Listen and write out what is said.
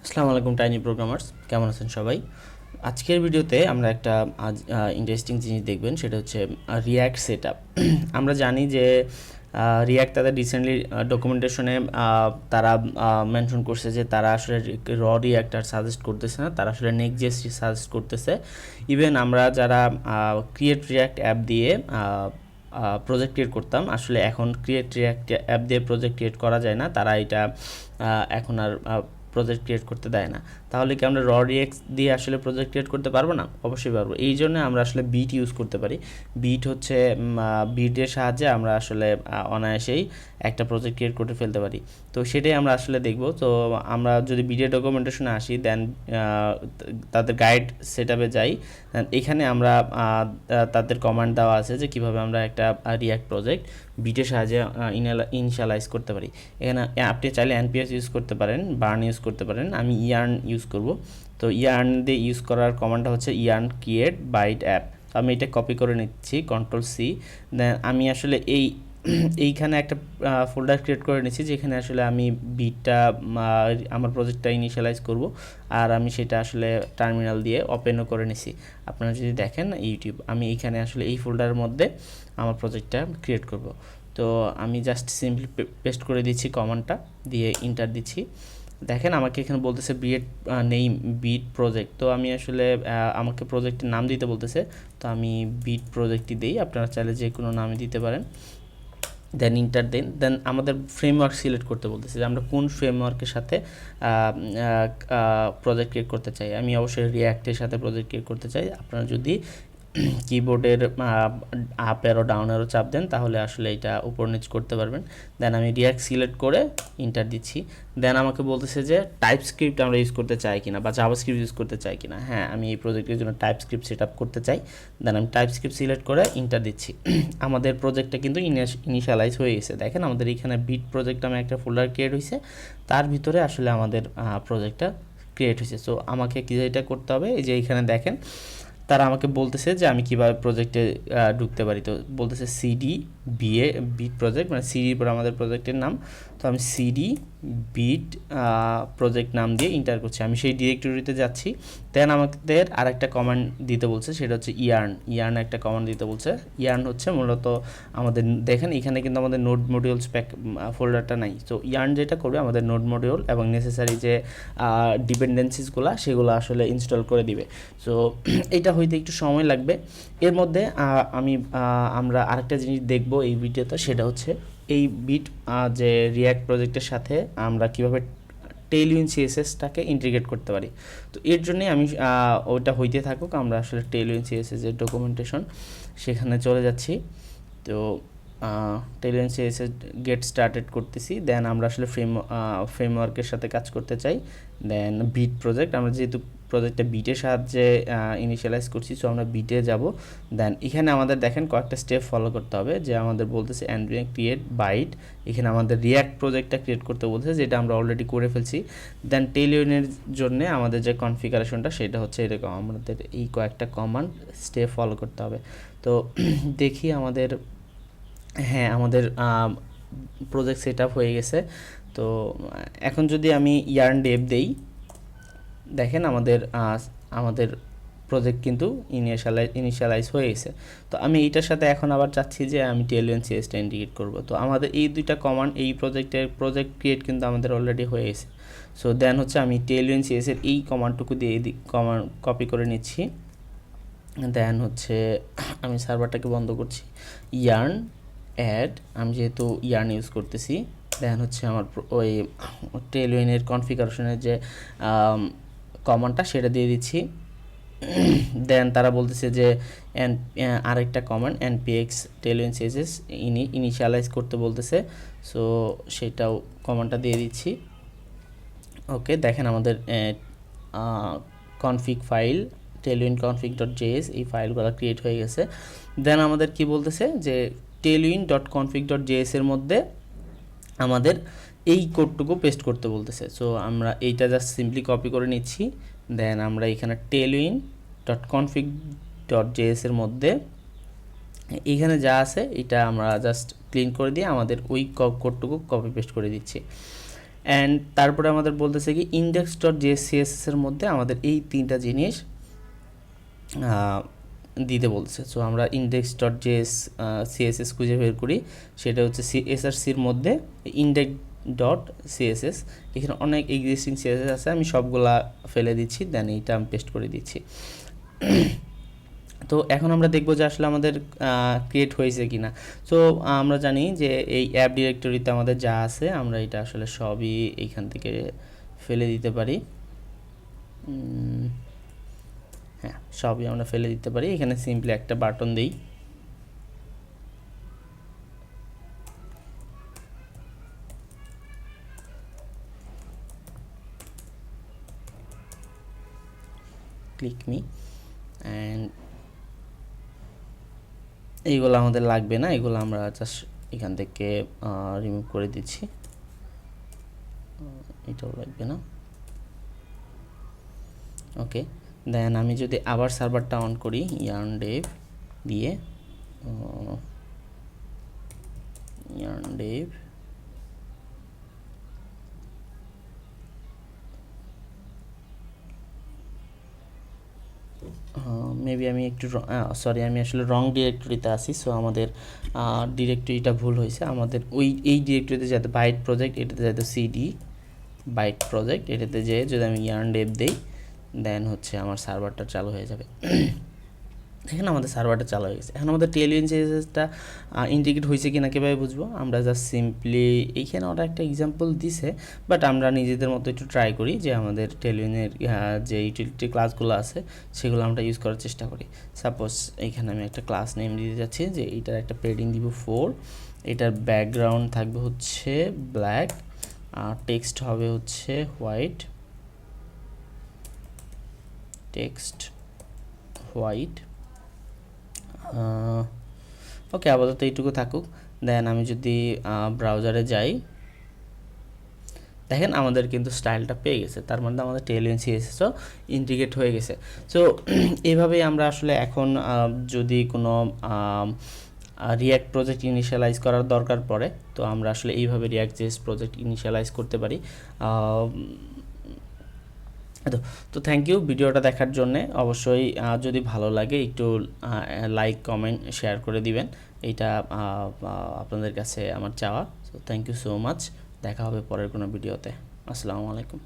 আসসালামু আলাইকুম tiny programmers, কেমন আছেন সবাই? আজকের ভিডিওতে আমরা একটা ইন্টারেস্টিং জিনিস দেখবেন, সেটা হচ্ছে রিয়্যাক্ট সেটআপ। আমরা জানি যে রিয়্যাক্ট তাদের রিসেন্টলি ডকুমেন্টেশনে তারা মেনশন করছে যে তারা আসলে রিয়্যাক্ট আর সাজেস্ট করতেছে না, তারা আসলে নেক্সট.জেএস সাজেস্ট করতেছে। ইভেন আমরা যারা ক্রিয়েট রিয়্যাক্ট অ্যাপ দিয়ে প্রজেক্ট ক্রিয়েট করতাম, আসলে এখন ক্রিয়েট রিয়্যাক্ট অ্যাপ দিয়ে প্রজেক্ট ক্রিয়েট করা যায় না, তারা এটা এখন আর প্রজেক্ট ক্রিয়েট করতে দেয় না। তাহলে কি আমরা রিয়্যাক্ট দিয়ে আসলে প্রজেক্ট ক্রিয়েট করতে পারবো না? অবশ্যই পারবো। এই জন্য আমরা আসলে বিট ইউজ করতে পারি। বিট হচ্ছে বিটের সাহায্যে আমরা আসলে অনায়াসেই একটা প্রজেক্ট ক্রিয়েট করে ফেলতে পারি। তো সেটাই আমরা আসলে দেখব। তো আমরা যদি বিটের ডকুমেন্টেশনে আসি, দেন তাদের গাইড সেটআপে যাই, এখানে আমরা তাদের কমান্ড দেওয়া আছে যে কীভাবে আমরা একটা রিয়্যাক্ট প্রজেক্ট বিটের সাহায্যে ইনিশিয়ালাইজ করতে পারি। এখানে আপনি চাইলে এনপিএস ইউজ করতে পারেন, বার্ন ইউজ করতে পারেন, আমি ইয়ার্ন ইউজ করব। তো ইয়ার্ন দিয়ে ইউজ করার কমান্ডটা হচ্ছে ইয়ার্ন ক্রিয়েট বাইট অ্যাপ। তো আমি এটা কপি করে নিচ্ছি, Ctrl+C। দেন আমি আসলে এইখানে একটা ফোল্ডার ক্রিয়েট করে নিচ্ছি, যেখানে আসলে আমি বিটটা আমার প্রজেক্টটা ইনিশিয়ালাইজ করব, আর আমি সেটা আসলে টার্মিনাল দিয়ে ওপেনও করে নিছি। আপনারা যদি দেখেন ইউটিউব, আমি এইখানে আসলে এই ফোল্ডারের মধ্যে আমার প্রজেক্টটা ক্রিয়েট করব। তো আমি জাস্ট সিম্পলি পেস্ট করে দিচ্ছি কমান্ডটা, দিয়ে ইন্টার দিচ্ছি। দেখেন আমাকে এখানে বলতেছে বিট নেম বিট প্রজেক্ট। তো আমি আসলে আমাকে প্রজেক্টের নাম দিতে বলতেছে, তো আমি বিট প্রজেক্টই দিই। আপনারা চাইলে যে কোনো নামই দিতে পারেন। দেন ইন্টার দেন আমাদের ফ্রেমওয়ার্ক সিলেক্ট করতে বলতেছে যে আমরা কোন ফ্রেমওয়ার্কের সাথে প্রজেক্ট ক্রিয়েট করতে চাই। আমি অবশ্যই রিয়্যাক্টের সাথে প্রজেক্ট ক্রিয়েট করতে চাই। আপনারা যদি কিবোর্ডের আপ অ্যারো ডাউন অ্যারো চাপ দেন, তাহলে আসলে এটা উপর নিচ করতে পারবেন। দেন আমি রিয়্যাক্ট সিলেক্ট করে ইন্টার দিচ্ছি। দেন আমাকে বলতেছে যে টাইপস্ক্রিপ্ট আমরা ইউজ করতে চাই কিনা, বা জাভাস্ক্রিপ্ট ইউজ করতে চাই কিনা। হ্যাঁ, আমি এই প্রজেক্টের জন্য টাইপস্ক্রিপ্ট সেট আপ করতে চাই। দেন আমি টাইপস্ক্রিপ্ট সিলেক্ট করে ইন্টার দিচ্ছি। আমাদের প্রজেক্টটা কিন্তু ইনিশিয়ালাইজ হয়ে গেছে। দেখেন আমাদের এখানে বিট প্রজেক্ট নামে একটা ফোল্ডার ক্রিয়েট হয়েছে, তার ভিতরে আসলে আমাদের প্রজেক্টটা ক্রিয়েট হয়েছে। সো আমাকে কি যেটা করতে হবে, এই যে এইখানে দেখেন তারা আমাকে বলতেছে যে আমি কিভাবে প্রজেক্টে ঢুকতে পারি। তো বলতেছে সিডি বিএ বিট প্রজেক্ট, মানে সিডির পর আমাদের প্রজেক্টের নাম। তো আমি সিডি বিট প্রজেক্ট নাম দিয়ে ইন্টার করছি, আমি সেই ডিরেক্টরিতে যাচ্ছি। দেন আমাদের আরেকটা কমান্ড দিতে বলছে, সেটা হচ্ছে ইয়ার্ন একটা কমান্ড দিতে বলছে। ইয়ার্ন হচ্ছে মূলত আমাদের, দেখেন এখানে কিন্তু আমাদের নোড মডিউলস ফোল্ডারটা নাই। তো ইয়ার্ন যেটা করবে, আমাদের নোড মডিউল এবং নেসেসারি যে ডিপেন্ডেন্সিসগুলো সেগুলো আসলে ইনস্টল করে দিবে। সো এটা হইতে একটু সময় লাগবে। এর মধ্যে আমরা আরেকটা জিনিস দেখব এই ভিডিওতে, সেটা হচ্ছে এই বিট যে রিয়্যাক্ট প্রজেক্টের সাথে আমরা কীভাবে টেইলউইন্ড সিএসএসটাকে ইন্টিগ্রেট করতে পারি। তো এর জন্যে আমি ওইটা হইতে থাকুক, আমরা আসলে টেইলউইন্ড সিএসএস এর ডকুমেন্টেশন সেখানে চলে যাচ্ছি। তো টেইলউইন্ড সিএসএস গেট স্টার্টেড করতেছি। দেন আমরা আসলে ফ্রেমওয়ার্কের সাথে কাজ করতে চাই। দেন বিট প্রজেক্ট, আমরা যেহেতু প্রজেক্টটা বিটের সাহায্যে ইনিশিয়ালাইজ করছি, সো আমরা বিটে যাব। দেন এখানে আমাদের দেখেন কয়েকটা স্টেপ ফলো করতে হবে, যে আমাদের বলতেছে ক্রিয়েট বাইট। এখানে আমাদের রিয়্যাক্ট প্রজেক্টটা ক্রিয়েট করতে বলতেছে, যেটা আমরা অলরেডি করে ফেলছি। দেন টেইলউইন্ডের জন্য আমাদের যে কনফিগারেশনটা সেটা হচ্ছে এরকম, আমাদের এই কয়েকটা কমান্ড স্টেপ ফলো করতে হবে। তো দেখি আমাদের, হ্যাঁ আমাদের প্রজেক্ট সেট আপ হয়ে গেছে। তো এখন যদি আমি ইয়ার্ন ডেভ দেই, দেখেন আমাদের প্রজেক্ট কিন্তু ইনিশিয়ালাইজ হয়ে গেছে। তো আমি এইটার সাথে এখন আবার চাচ্ছি যে আমি টেইলউইন্ড সিএসটা ইন্টিগ্রেট করব। তো আমাদের এই দুইটা কমান্ড, এই প্রজেক্ট ক্রিয়েট কিন্তু আমাদের অলরেডি হয়ে গেছে। সো দেন হচ্ছে আমি টেইলউইন্ড সিএসের এই কমান্ডটুকু দিয়ে এই কমান্ড কপি করে নিচ্ছি। দেন হচ্ছে আমি সার্ভারটাকে বন্ধ করছি, ইয়ার্ন অ্যাড, আমি যেহেতু ইয়ার্ন ইউজ করতেছি। দেন হচ্ছে আমার ওই টেইলউইন্ডের কনফিগারেশনের যে কমান্ডটা সেটা দিয়ে দিচ্ছি। দেন তারা বলতেছে যে আরেকটা কমান্ড npx টেইলউইন্ড সিএসএস ইনিশিয়ালাইজ করতে বলতেছে। সো সেটাও কমান্ডটা দিয়ে দিচ্ছি। ওকে, দেখেন আমাদের কনফিগ ফাইল tailwind config.js এই ফাইলগুলো ক্রিয়েট হয়ে গেছে। দেন আমাদের কি বলতেছে যে tailwind.config.js এর মধ্যে আমাদের এই কোডটুকু পেস্ট করতে বলতেছে। সো আমরা এইটা জাস্ট সিম্পলি কপি করে নিচ্ছি। দেন আমরা এখানে tailwind.config.js এর মধ্যে এইখানে যা আছে এটা আমরা জাস্ট ক্লিন করে দিয়ে আমাদের ওই কোডটুকু কপি পেস্ট করে দিচ্ছি। অ্যান্ড তারপরে আমাদের বলতেছে কি index.js css এর মধ্যে আমাদের এই 3টা জিনিস দিতে বলছে। সো আমরা index.js css খুঁজে বের করি, সেটা হচ্ছে src-র মধ্যে index.css। এখানে অনেক এক্সিস্টিং css আছে, আমি সবগুলা ফেলে দিচ্ছি, দেন এইটা আমি পেস্ট করে দিচ্ছি। তো এখন আমরা দেখব যে আসলে আমাদের ক্রিয়েট হয়েছে কিনা। সো আমরা জানি যে এই অ্যাপ ডিরেক্টরিতে আমাদের যা আছে আমরা এটা আসলে সবই এইখান থেকে ফেলে দিতে পারি। হ্যাঁ, সবই আমরা ফেলে দিতে পারি। এখানে সিম্পলি একটা বাটন দিই, ক্লিক মি, অ্যান্ড এইগুলো আমাদের লাগবে না, এগুলো আমরা জাস্ট এখান থেকে রিমুভ করে দিচ্ছি, এটাও লাগবে না। ওকে, দেন আমি যদি আবার সার্ভারটা অন করি yarn dev দিয়ে, yarn dev মেবি আমি একটু সরি, আমি আসলে রং ডিরেক্টরিতে আছি। সো আমাদের ডিরেক্টরিটা ভুল হয়েছে। আমাদের এই ডিরেক্টরিতে যাতে বাইট প্রজেক্ট, এটাতে যাতে সিডি বাইট প্রজেক্ট, এটাতে যেয়ে যদি আমি yarn dev দেই, দেন হচ্ছে আমার সার্ভারটা চালু হয়ে যাবে। এখানে আমাদের সার্ভারটা চালু হয়ে গেছে। এখন আমাদের টেলউইন্ড সিএসএসটা ইন্টিগ্রেট হয়েছে কিনা কীভাবে বুঝবো? আমরা জাস্ট সিম্পলি এইখানে ওরা একটা এক্সাম্পল দিছে, বাট আমরা নিজেদের মতো একটু ট্রাই করি যে আমাদের টেলউইনের যে ইউটিলিটি ক্লাসগুলো আছে সেগুলো আমরা ইউজ করার চেষ্টা করি। সাপোজ এইখানে আমি একটা ক্লাস নেম দিতে যাচ্ছি যে এইটার একটা পেডিং দিব 4, এটার ব্যাকগ্রাউন্ড থাকবে হচ্ছে ব্ল্যাক, টেক্সট হবে হচ্ছে হোয়াইট, টেক্সট হোয়াইট। ওকে, আপাতত এইটুকু থাকুক। দেন আমি যদি ব্রাউজারে যাই, দেখেন আমাদের কিন্তু স্টাইলটা পেয়ে গেছে, তার মধ্যে আমাদের টেলউইন্ড সিএসএসও ইন্টিগ্রেট হয়ে গেছে। সো এইভাবেই আমরা আসলে এখন যদি কোনো রিয়াক্ট প্রজেক্ট ইনিশিয়ালাইজ করার দরকার পড়ে, তো আমরা আসলে এইভাবে React.js প্রজেক্ট ইনিশিয়ালাইজ করতে পারি। তো থ্যাংক ইউ ভিডিওটা দেখার জন্যে। অবশ্যই যদি ভালো লাগে একটু লাইক, কমেন্ট, শেয়ার করে দিবেন, এইটা আপনাদের কাছে আমার চাওয়া। So thank you so much, দেখা হবে পরের কোনো ভিডিওতে। আসসালামু আলাইকুম।